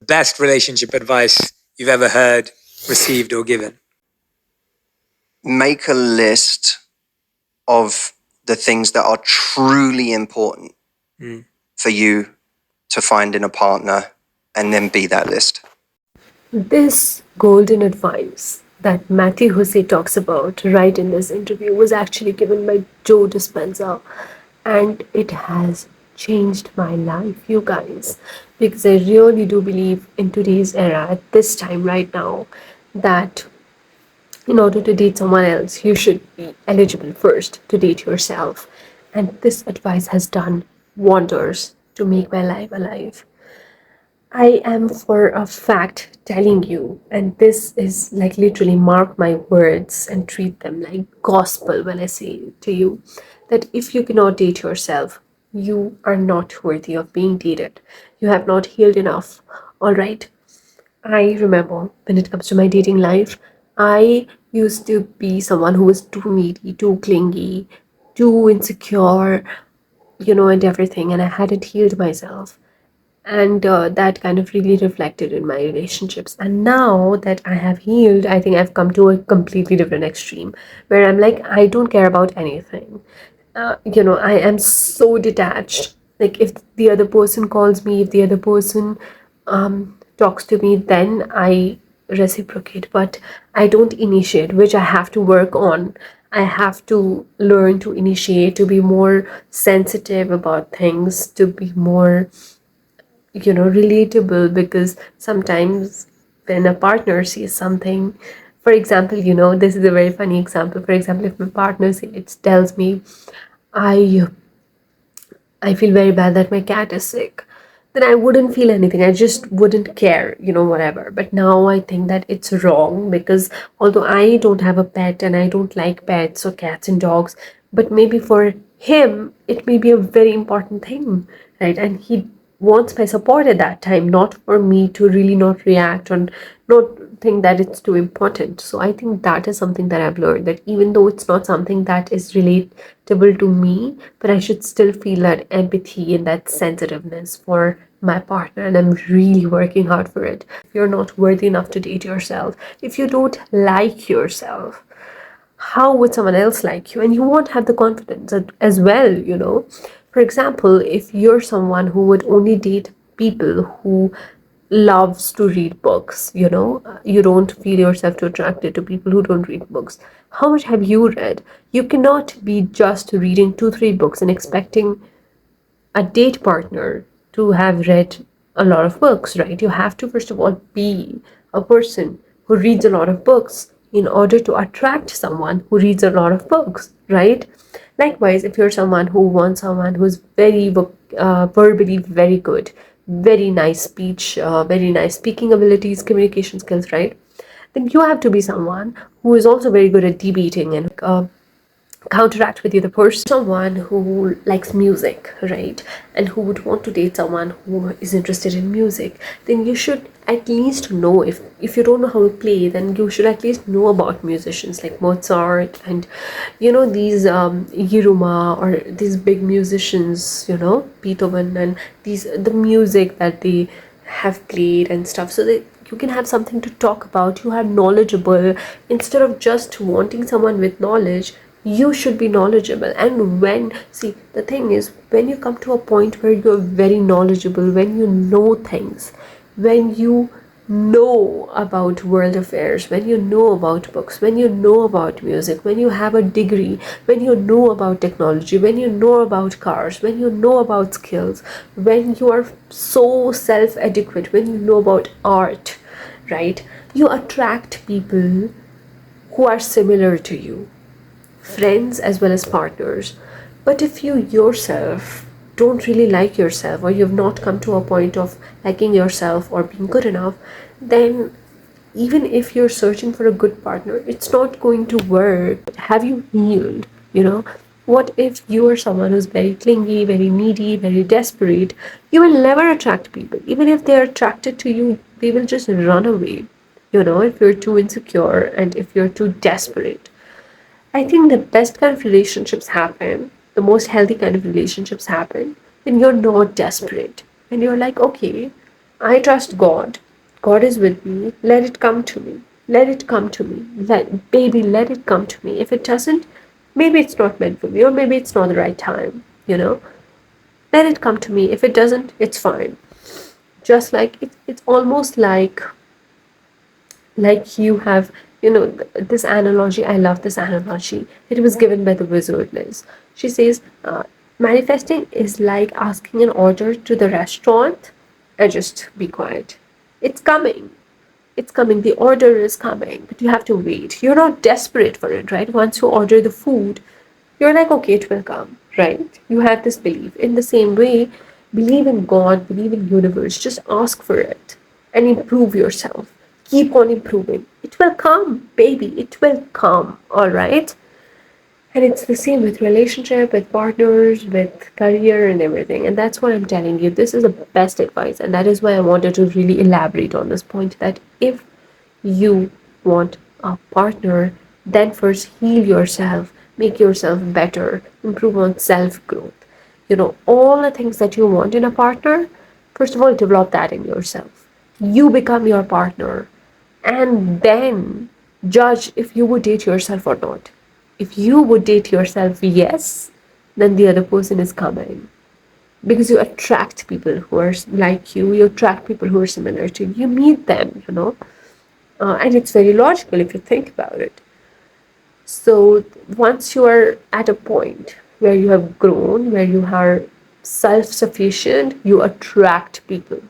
Best relationship advice you've ever heard, received, or given? Make a list of the things that are truly important for you to find in a partner, and then be that list. This golden advice that Matthew Hussey talks about right in this interview was actually given by Joe Dispenza, and it has changed my life, you guys, because I really do believe in today's era, at this time right now, that in order to date someone else, you should be eligible first to date yourself. And this advice has done wonders to make my life alive. I am for a fact telling you, and this is like literally mark my words and treat them like gospel when I say it to you, that if you cannot date yourself, you are not worthy of being dated. You have not healed enough. All right. I remember when it comes to my dating life, I used to be someone who was too needy, too clingy, too insecure, and everything, and I hadn't healed myself. And that kind of really reflected in my relationships. And now that I have healed, I think I've come to a completely different extreme where I'm like, I don't care about anything. I am so detached. Like, if the other person calls me, if the other person talks to me, then I reciprocate, but I don't initiate, which I have to work on. I have to learn to initiate, to be more sensitive about things, to be more relatable, because sometimes when a partner sees something, for example, this is a very funny example. For example, if my partner tells me, I I feel very bad that my cat is sick, then I wouldn't feel anything. I just wouldn't care, whatever. But now I think that it's wrong, because although I don't have a pet and I don't like pets or cats and dogs, but maybe for him, it may be a very important thing, right? And he wants my support at that time, not for me to really not react or not think that it's too important. So I think that is something that I've learned, that even though it's not something that is relatable to me, but I should still feel that empathy and that sensitiveness for my partner, and I'm really working hard for it. If you're not worthy enough to date yourself, if you don't like yourself, how would someone else like you? And you won't have the confidence as well. For example, if you're someone who would only date people who loves to read books, you don't feel yourself too attracted to people who don't read books. How much have you read? You cannot be just reading 2 3 books and expecting a date partner to have read a lot of books, right? You have to, first of all, be a person who reads a lot of books in order to attract someone who reads a lot of books, right? Likewise, if you're someone who wants someone who's verbally very good, very nice speech, very nice speaking abilities, communication skills, right? Then you have to be someone who is also very good at debating and counteract with the other person. Someone who likes music, right, and who would want to date someone who is interested in music, then you should at least know, if you don't know how to play, then you should at least know about musicians like Mozart and these Yiruma, or these big musicians, Beethoven, and the music that they have played and stuff, so that you can have something to talk about. You are knowledgeable. Instead of just wanting someone with knowledge, you should be knowledgeable. And the thing is, when you come to a point where you're very knowledgeable, when you know things, when you know about world affairs, when you know about books, when you know about music, when you have a degree, when you know about technology, when you know about cars, when you know about skills, when you are so self-adequate, when you know about art, right? You attract people who are similar to you, friends as well as partners. But if you yourself don't really like yourself, or you've not come to a point of liking yourself or being good enough, then even if you're searching for a good partner, it's not going to work. Have you healed? What if you are someone who's very clingy, very needy, very desperate? You will never attract people. Even if they're attracted to you, they will just run away. If you're too insecure and if you're too desperate. I think the best kind of relationships happen, the most healthy kind of relationships happen when you're not desperate. When you're like, okay, I trust God. God is with me. Let it come to me. Let it come to me. Baby, let it come to me. If it doesn't, maybe it's not meant for me, or maybe it's not the right time, Let it come to me. If it doesn't, it's fine. Just like it's almost like you have, this analogy. I love this analogy. It was given by the wizard Liz. She says, manifesting is like asking an order to the restaurant and just be quiet. It's coming. It's coming. The order is coming, but you have to wait. You're not desperate for it, right? Once you order the food, you're like, okay, it will come, right? You have this belief. In the same way, believe in God, believe in universe. Just ask for it and improve yourself. Keep on improving. It will come, baby. It will come, all right? And it's the same with relationship, with partners, with career and everything. And that's what I'm telling you. This is the best advice. And that is why I wanted to really elaborate on this point that if you want a partner, then first heal yourself, make yourself better, improve on self growth. All the things that you want in a partner, first of all, develop that in yourself. You become your partner, and then judge if you would date yourself or not. If you would date yourself, yes, then the other person is coming. Because you attract people who are like you attract people who are similar to you, you meet them. And it's very logical if you think about it. So once you are at a point where you have grown, where you are self-sufficient, you attract people